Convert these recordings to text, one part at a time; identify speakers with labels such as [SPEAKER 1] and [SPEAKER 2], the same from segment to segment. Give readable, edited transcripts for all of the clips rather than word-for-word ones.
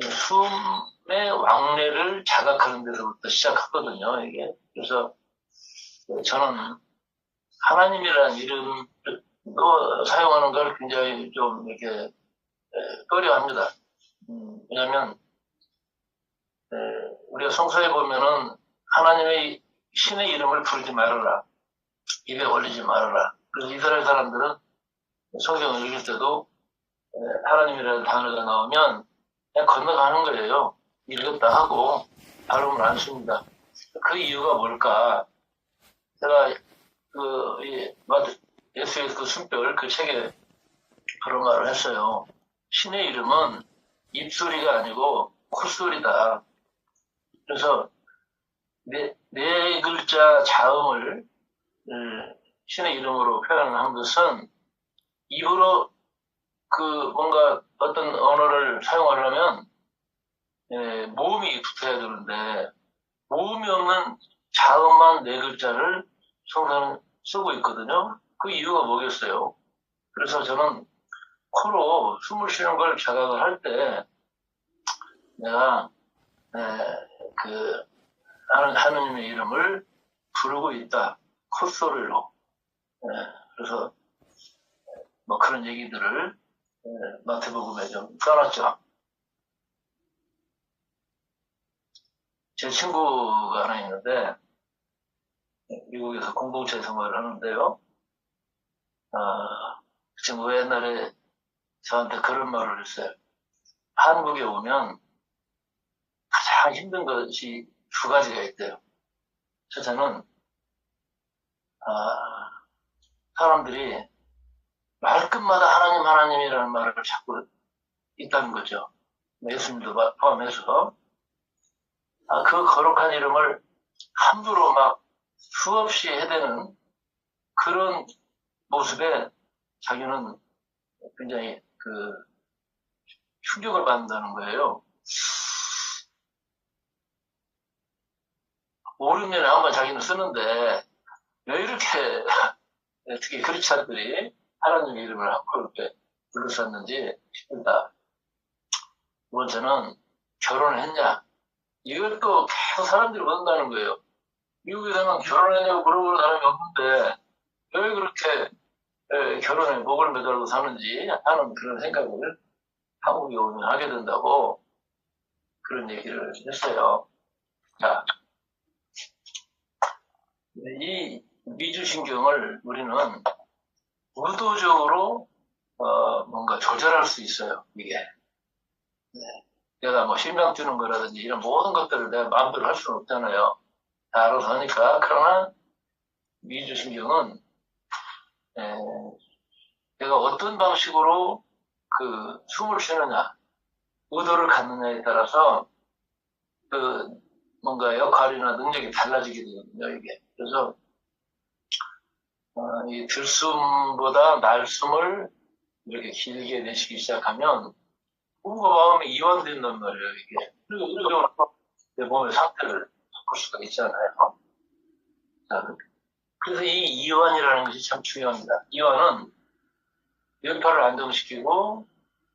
[SPEAKER 1] 숨의 왕래를 자각하는 데서부터 시작하거든요, 이게. 그래서 저는 하나님이라는 이름도 사용하는 걸 굉장히 좀 이렇게 꺼려합니다. 왜냐하면 우리가 성서에 보면은 하나님의 신의 이름을 부르지 말아라, 입에 올리지 말아라. 그래서 이스라엘 사람들은 성경을 읽을 때도 하나님이라는 단어가 나오면 그냥 건너가는 거예요. 읽었다 하고 발음을 안 씁니다. 그 이유가 뭘까? 제가 예수의 그 숨결 그 책에 그런 말을 했어요. 신의 이름은 입소리가 아니고 콧소리다. 그래서 네 글자 자음을 신의 이름으로 표현한 것은 입으로 뭔가 어떤 언어를 사용하려면 모음이 붙어야 되는데 모음이 없는 자음만 네 글자를 성서는 쓰고 있거든요. 그 이유가 뭐겠어요? 그래서 저는 코로 숨을 쉬는 걸 자각을 할 때 내가 하느님의 이름을 부르고 있다. 콧소리로. 그래서 뭐 그런 얘기들을 마태복음에 좀 써놨죠. 제 친구가 하나 있는데 미국에서 공동체 생활을 하는데요. 그 친구가 옛날에 저한테 그런 말을 했어요. 한국에 오면 가장 힘든 것이 두 가지가 있대요. 첫째는 사람들이 말끝마다 하나님 하나님이라는 말을 자꾸 있다는 거죠. 예수님도 포함해서 그 거룩한 이름을 함부로 막 수없이 해대는 그런 모습에 자기는 굉장히 충격을 받는다는 거예요. 5, 6년에 한 번 자기는 쓰는데 왜 이렇게 특히 크리스찬들이 하나님의 이름을 함부로 이렇게 불렀었는지 싶다. 두 번째는 결혼을 했냐? 이걸 또 계속 사람들이 묻는다는 거예요. 미국에서는 결혼했냐고 물어보는 사람이 없는데 왜 그렇게 결혼에 목을 매달고 사는지 하는 그런 생각을 한국에 오면 하게 된다고 그런 얘기를 했어요. 자, 이 미주신경을 우리는 의도적으로 뭔가 조절할 수 있어요. 이게 내가 뭐 신경 쓰는 거라든지 이런 모든 것들을 내가 마음대로 할 수는 없잖아요. 다 알아서 하니까. 그러나 미주신경은 내가 어떤 방식으로 숨을 쉬느냐, 의도를 갖느냐에 따라서 뭔가 역할이나 능력이 달라지게 되거든요, 이게. 그래서 이 들숨보다 날숨을 이렇게 길게 내쉬기 시작하면 몸과 마음이 이완된단 말이에요, 이게. 그리고 의도적으로 내 몸의 상태를 바꿀 수가 있잖아요. 자, 그래서 이 이완이라는 것이 참 중요합니다. 이완은 뇌파를 안정시키고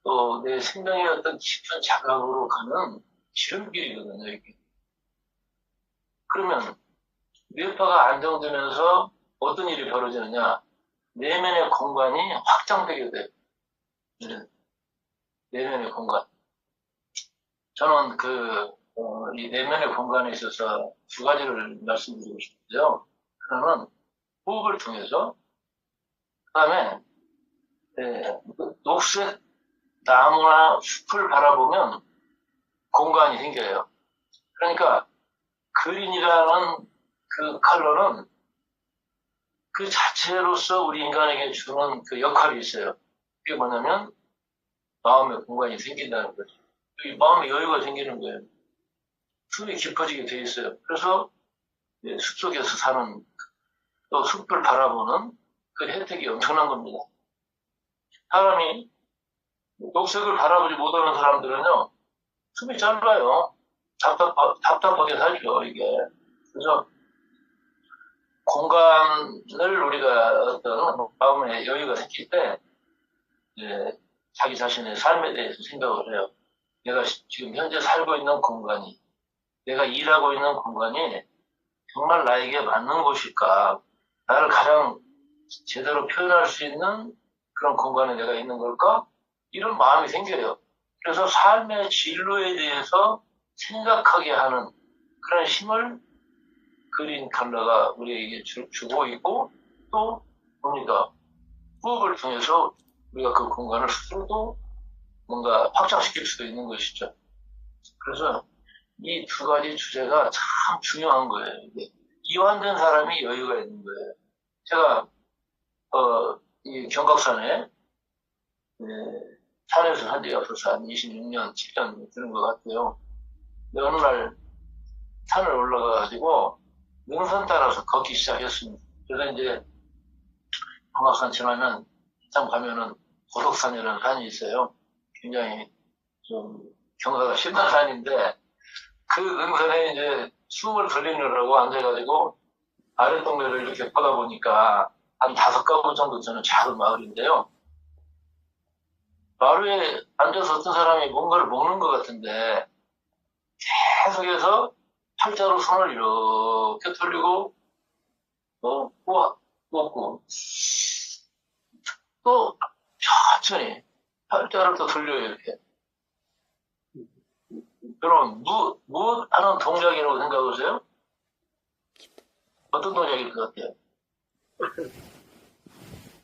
[SPEAKER 1] 또 내 생명의 어떤 깊은 자각으로 가는 지름길이거든요, 이게. 그러면 뇌파가 안정되면서 어떤 일이 벌어지느냐? 내면의 공간이 확장되게 돼요. 내면의 공간. 저는 이 내면의 공간에 있어서 두 가지를 말씀드리고 싶은데요. 하나는 호흡을 통해서, 그 다음에 녹색 나무나 숲을 바라보면 공간이 생겨요. 그러니까 그린이라는 그 컬러는 그 자체로서 우리 인간에게 주는 그 역할이 있어요. 그게 뭐냐면 마음의 공간이 생긴다는 거죠. 이 마음의 여유가 생기는 거예요. 숨이 깊어지게 돼 있어요. 그래서 숲속에서 사는 또 숲을 바라보는 그 혜택이 엄청난 겁니다. 사람이 녹색을 바라보지 못하는 사람들은요, 숨이 짧아요. 답답하게 살죠, 이게. 그래서 공간을 우리가 어떤 마음의 여유가 생길 때 자기 자신의 삶에 대해서 생각을 해요. 내가 지금 현재 살고 있는 공간이, 내가 일하고 있는 공간이 정말 나에게 맞는 곳일까? 나를 가장 제대로 표현할 수 있는 그런 공간에 내가 있는 걸까? 이런 마음이 생겨요. 그래서 삶의 진로에 대해서 생각하게 하는 그런 힘을 그린 컬러가 우리에게 주고 있고, 또 뭡니까? 호흡을 통해서 우리가 그 공간을 스스로도 뭔가 확장시킬 수도 있는 것이죠. 그래서 이 두 가지 주제가 참 중요한 거예요. 이게 이완된 사람이 여유가 있는 거예요. 제가 이 경각산에 산에서 산 지가 벌써 한 26년, 7년 되는 것 같아요. 근데 어느 날 산을 올라가가지고 능선 따라서 걷기 시작했습니다. 그래서 이제 경각산 지나면 참 가면은 고덕산이라는 산이 있어요. 굉장히 좀 경사가 심한 산인데 그 능선에 이제 숨을 돌리느라고 앉아가지고 아랫동네를 이렇게 보다 보니까 한 5가구 정도 되는 작은 마을인데요. 마루에 앉아서 어떤 사람이 뭔가를 먹는 것 같은데 계속해서 팔자로 손을 이렇게 돌리고 또 먹고 또 천천히 팔자를 또 돌려요 이렇게. 그럼 무엇 하는 동작이라고 생각하세요? 어떤 동작일 것 같아요?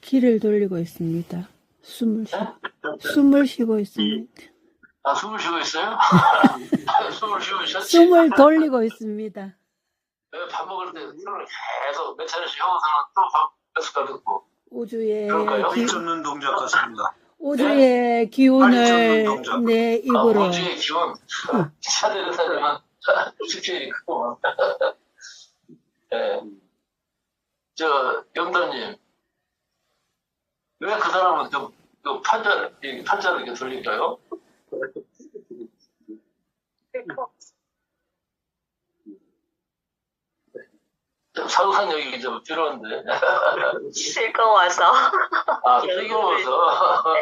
[SPEAKER 2] 귀를 돌리고 있습니다. 숨을 쉬고 있습니다.
[SPEAKER 1] 아, 숨을 쉬고 있어요? 숨을 쉬고 있었지?
[SPEAKER 2] 숨을 돌리고 있습니다.
[SPEAKER 1] 밥 먹을 때 손을 계속 몇 차례씩 하고서는 또밥 숟갈 듣고. 그럴까요?
[SPEAKER 3] 팔 쫓는 동작 같습니다.
[SPEAKER 2] 우주의 기운을 내 입으로.
[SPEAKER 1] 우주의 기운. 차대를 사려면 스케일이 크구만. 네. 영단님. 왜 그 사람은 팔자를 이렇게 돌릴까요? 사우산 얘기 좀 필요한데.
[SPEAKER 4] 즐거워서.
[SPEAKER 1] 아, 즐거워서.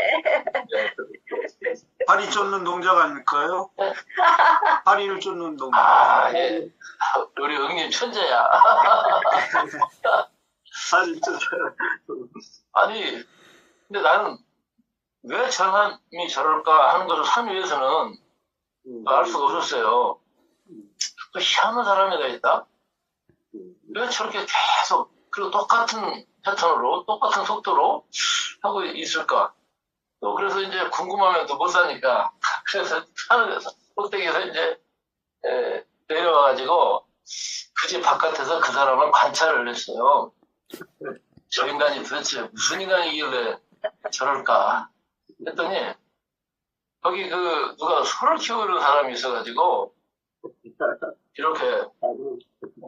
[SPEAKER 4] 네.
[SPEAKER 3] 팔이 쫓는 동작 아닐까요? 팔이를 쫓는 동작.
[SPEAKER 1] 아, 예. 우리 응님 천재야.
[SPEAKER 3] 팔이 쫓아요.
[SPEAKER 1] 아니, 근데 나는 왜 저 사람이 저럴까 하는 것을 산 위에서는 알 수가 없었어요. 또 희한한 사람이가 있다? 왜 저렇게 계속, 그리고 똑같은 패턴으로, 똑같은 속도로 하고 있을까? 또 그래서 이제 궁금하면 또 못 사니까, 그래서 하늘에서, 꼭대기에서 이제, 내려와가지고, 그 집 바깥에서 그 사람을 관찰을 했어요. 저 인간이 도대체 무슨 인간이길래 저럴까? 했더니, 거기 누가 소를 키우는 사람이 있어가지고, 이렇게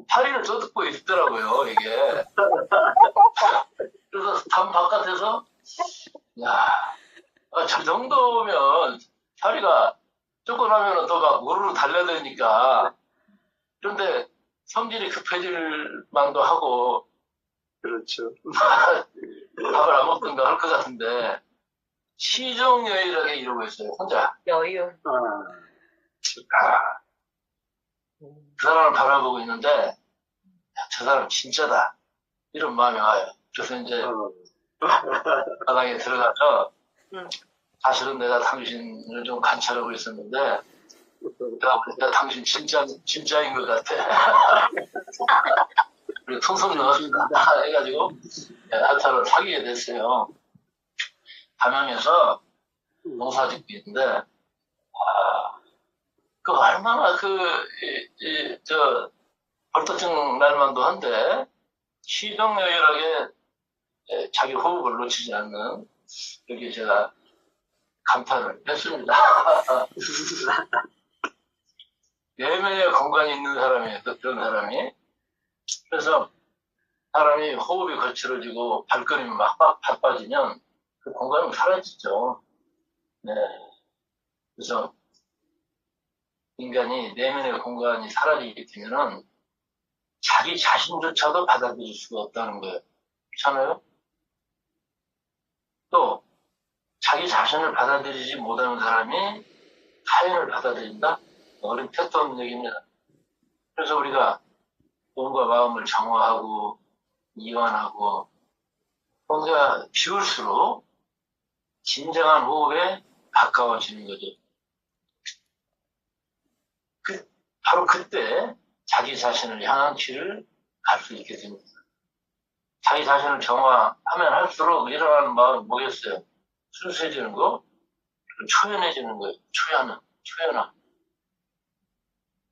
[SPEAKER 1] 파리를 뜯고 있더라고요, 이게. 그래서 담 바깥에서, 저 정도면 파리가 쫓겨나면 또 막 우르르 달려다니까. 그런데 성질이 급해질 만도 하고,
[SPEAKER 3] 그렇죠.
[SPEAKER 1] 밥을 안 먹든가 할 것 같은데, 시종여일하게 이러고 있어요, 혼자.
[SPEAKER 4] 여유.
[SPEAKER 1] 그 사람을 바라보고 있는데, 야, 저 사람 진짜다. 이런 마음이 와요. 그래서 이제, 바닥에 들어가서, 사실은 내가 당신을 좀 관찰하고 있었는데, 내가 보니까 당신 진짜인 것 같아. 그리고 통성 넣었다. 해가지고, 한타를 사귀게 됐어요. 담양에서 농사 짓고 있는데, 얼마나 벌떡증 날만도 한데, 시정여일하게 자기 호흡을 놓치지 않는, 여기 제가 감탄을 했습니다. 내면에 건강이 있는 사람이에요, 그런 사람이. 그래서 사람이 호흡이 거칠어지고 발걸음이 막 바빠지면 그 건강이 사라지죠. 네. 그래서 인간이 내면의 공간이 사라지게 되면은 자기 자신조차도 받아들일 수가 없다는 거예요. 그렇잖아요? 또 자기 자신을 받아들이지 못하는 사람이 타인을 받아들인다? 어린 택도 없는 얘기입니다. 그래서 우리가 몸과 마음을 정화하고 이완하고 뭔가 비울수록 진정한 호흡에 가까워지는 거죠. 바로 그때 자기 자신을 향한 길을 갈 수 있게 됩니다. 자기 자신을 정화하면 할수록 일어나는 마음이 뭐겠어요? 순수해지는 거, 초연해지는 거예요. 초연함.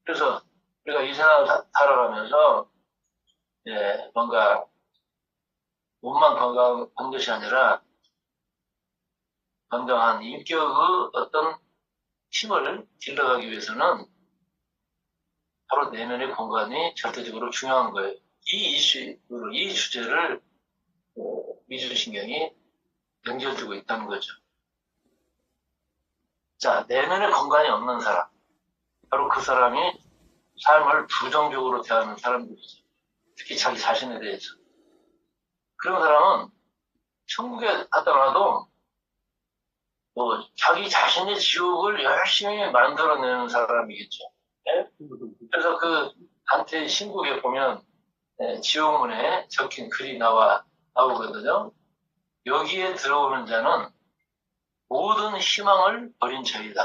[SPEAKER 1] 그래서 우리가 이 세상을 살아가면서 뭔가 몸만 건강한 것이 아니라 건강한 인격의 어떤 힘을 길러가기 위해서는 바로 내면의 공간이 절대적으로 중요한 거예요. 이 주제를 미주신경이 연결되고 있다는 거죠. 자, 내면의 공간이 없는 사람, 바로 그 사람이 삶을 부정적으로 대하는 사람들이죠. 특히 자기 자신에 대해서. 그런 사람은 천국에 갔다 와도 자기 자신의 지옥을 열심히 만들어내는 사람이겠죠. 네? 그래서 그 단테의 신국에 보면 지옥문에 적힌 글이 나오거든요. 여기에 들어오는 자는 모든 희망을 버린 자이다.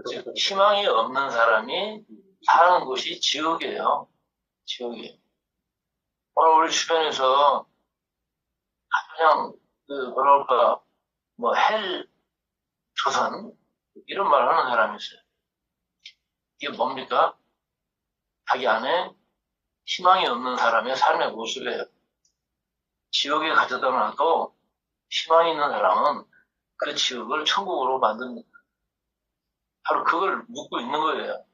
[SPEAKER 1] 즉 희망이 없는 사람이 사는 곳이 지옥이에요. 지옥이에요. 오늘 우리 주변에서 그냥 헬 조선 이런 말 하는 사람이 있어요. 이게 뭡니까? 자기 안에 희망이 없는 사람의 삶의 모습이에요. 지옥에 가져다 놔도 희망이 있는 사람은 그 지옥을 천국으로 만듭니다. 바로 그걸 묻고 있는 거예요.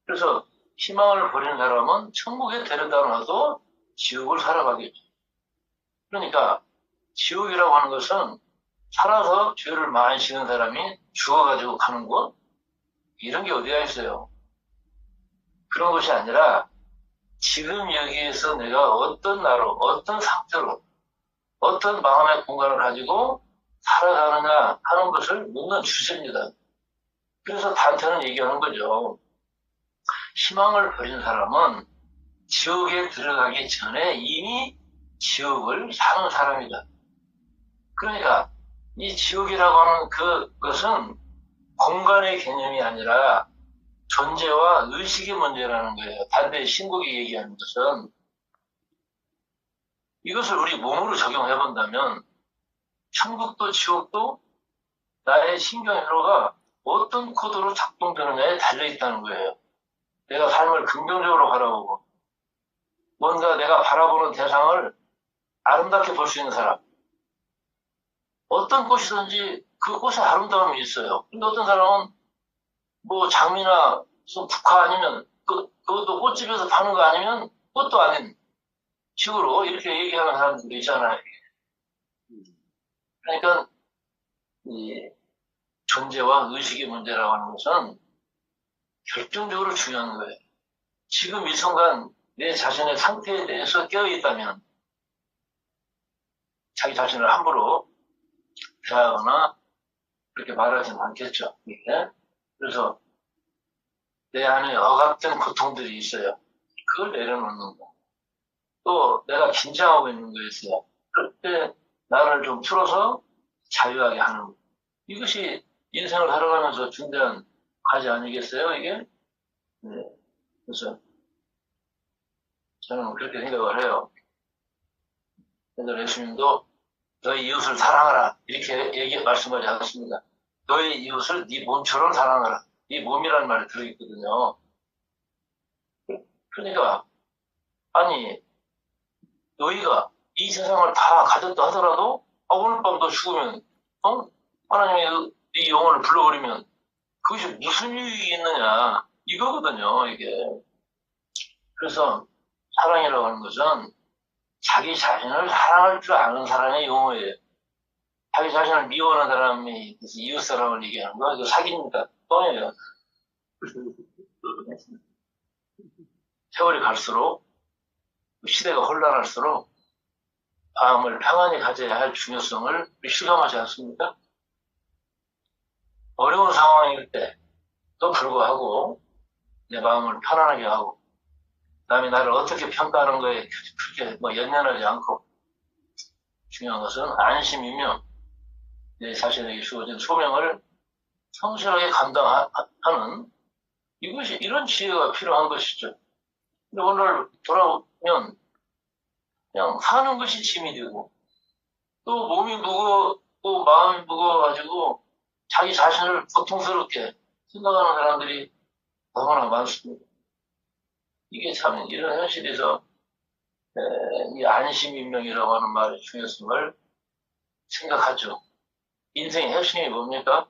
[SPEAKER 1] 그래서 희망을 버린 사람은 천국에 데려다 놔도 지옥을 살아가겠죠. 그러니까 지옥이라고 하는 것은 살아서 죄를 많이 지는 사람이 죽어가지고 가는 곳? 이런 게 어디가 있어요. 그런 것이 아니라 지금 여기에서 내가 어떤 나로, 어떤 상태로, 어떤 마음의 공간을 가지고 살아가느냐 하는 것을 묻는 주제입니다. 그래서 단테는 얘기하는 거죠. 희망을 버린 사람은 지옥에 들어가기 전에 이미 지옥을 사는 사람이다. 그러니까 이 지옥이라고 하는 그것은 공간의 개념이 아니라 존재와 의식의 문제라는 거예요. 단테의 신국이 얘기하는 것은 이것을 우리 몸으로 적용해 본다면 천국도 지옥도 나의 신경회로가 어떤 코드로 작동되느냐에 달려있다는 거예요. 내가 삶을 긍정적으로 바라보고 뭔가 내가 바라보는 대상을 아름답게 볼 수 있는 사람. 어떤 꽃이든지 그 꽃에 아름다움이 있어요. 근데 어떤 사람은 장미나 국화 아니면 그것도 꽃집에서 파는 거 아니면 꽃도 아닌 식으로 이렇게 얘기하는 사람들도 있잖아요. 그러니까 이 존재와 의식의 문제라고 하는 것은 결정적으로 중요한 거예요. 지금 이 순간 내 자신의 상태에 대해서 깨어있다면 자기 자신을 함부로 대하거나 그렇게 말하지는 않겠죠. 네? 그래서 내 안에 억압된 고통들이 있어요. 그걸 내려놓는 거. 또 내가 긴장하고 있는 거 있어요. 그럴 때 나를 좀 풀어서 자유하게 하는 거. 이것이 인생을 살아가면서 중대한 과제 아니겠어요, 이게? 네. 그래서 저는 그렇게 생각을 해요. 그래서 예수님도 너희 이웃을 사랑하라 이렇게 말씀하지 않습니다. 너희 이웃을 네 몸처럼 사랑하라. 네 몸이라는 말이 들어있거든요. 그러니까 아니 너희가 이 세상을 다 가졌다 하더라도 오늘 밤 너 죽으면 하나님이 네 영혼을 불러버리면 그것이 무슨 유익이 있느냐 이거거든요. 이게. 그래서 사랑이라고 하는 것은 자기 자신을 사랑할 줄 아는 사람의 용어예요. 자기 자신을 미워하는 사람이 이웃 사랑을 얘기하는 거 이거 사기입니다. 뻥이에요. 세월이 갈수록 시대가 혼란할수록 마음을 평안히 가져야 할 중요성을 실감하지 않습니까? 어려운 상황일 때도 불구하고 내 마음을 편안하게 하고 남이 나를 어떻게 평가하는 거에 그렇게 뭐 연연하지 않고 중요한 것은 안심이며 내 자신에게 주어진 소명을 성실하게 감당하는 이것이 이런 지혜가 필요한 것이죠. 근데 오늘 돌아오면 그냥 사는 것이 짐이 되고 또 몸이 무겁고 마음이 무거워가지고 자기 자신을 고통스럽게 생각하는 사람들이 너무나 많습니다. 이게 참 이런 현실에서 이 안심인명이라고 하는 말의 중요성을 생각하죠. 인생의 핵심이 뭡니까?